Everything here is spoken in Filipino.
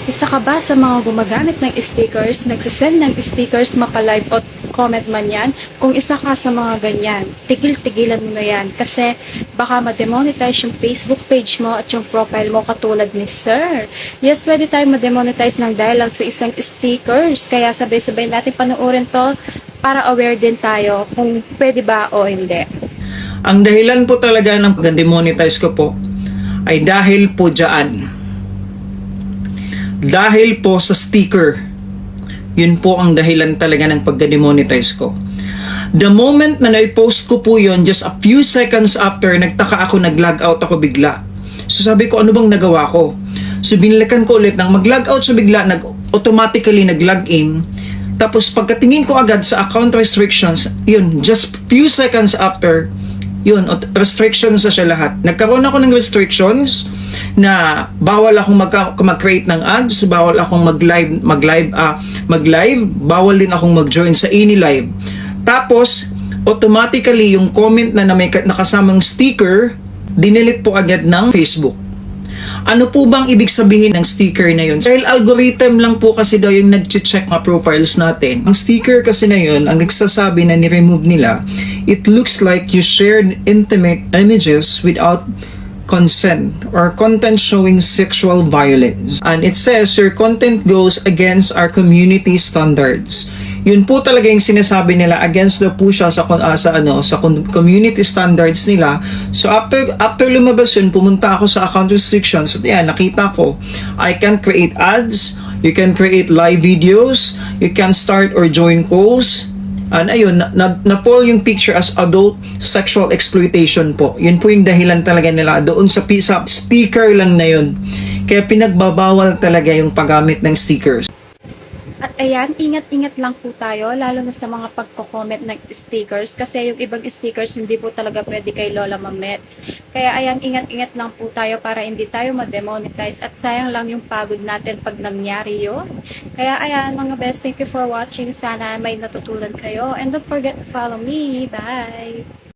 Isa ka ba sa mga gumagamit ng stickers, nagsisend ng stickers, mapa-live o comment man yan? Kung isa ka sa mga ganyan, tigil-tigilan mo na yan kasi baka ma-demonetize yung Facebook page mo at yung profile mo katulad ni Sir. Yes, pwede tayong ma-demonetize ng dahil lang sa isang stickers. Kaya sabay-sabay natin panuorin to para aware din tayo kung pwede ba o hindi. Ang dahilan po talaga ng pag-demonetize ko po ay dahil po dyan. Dahil po sa sticker. Yun po ang dahilan talaga ng pag-demonetize ko. The moment na na-post ko po yun, just a few seconds after, nagtaka ako, nag-log out ako bigla. So sabi ko, ano bang nagawa ko? So binalikan ko ulit ng mag-log out sa bigla, automatically nag-log in. Tapos pagkatingin ko agad sa account restrictions, yun, just few seconds after, yun, restrictions na siya lahat. Nagkaroon ako ng restrictions na bawal akong mag-create ng ads, bawal akong mag-live, bawal din akong mag-join sa any live. Tapos, automatically, yung comment na may nakasamang sticker, dinelete po agad ng Facebook. Ano po bang ibig sabihin ng sticker na yun? Dahil algorithm lang po kasi daw yung nag-check mga profiles natin. Ang sticker kasi na yun, ang nagsasabi na ni-remove nila, it looks like you shared intimate images without consent or content showing sexual violence. And it says your content goes against our community standards. Yun po talaga yung sinasabi nila, against daw po siya sa community standards nila. So after lumabas yun, pumunta ako sa account restrictions at yan, nakita ko I can create ads, you can create live videos, you can start or join calls. And ayun, na-fall yung picture as adult sexual exploitation po. Yun po yung dahilan talaga nila doon sa sticker lang na yun. Kaya pinagbabawal talaga yung paggamit ng stickers. At ayan, ingat-ingat lang po tayo, lalo na sa mga pagko-comment ng stickers kasi yung ibang stickers hindi po talaga pwede kay Lola Mamets. Kaya ayan, ingat-ingat lang po tayo para hindi tayo ma-demonetize at sayang lang yung pagod natin pag nangyari yun. Kaya ayan, mga best, thank you for watching. Sana may natutunan kayo and don't forget to follow me. Bye!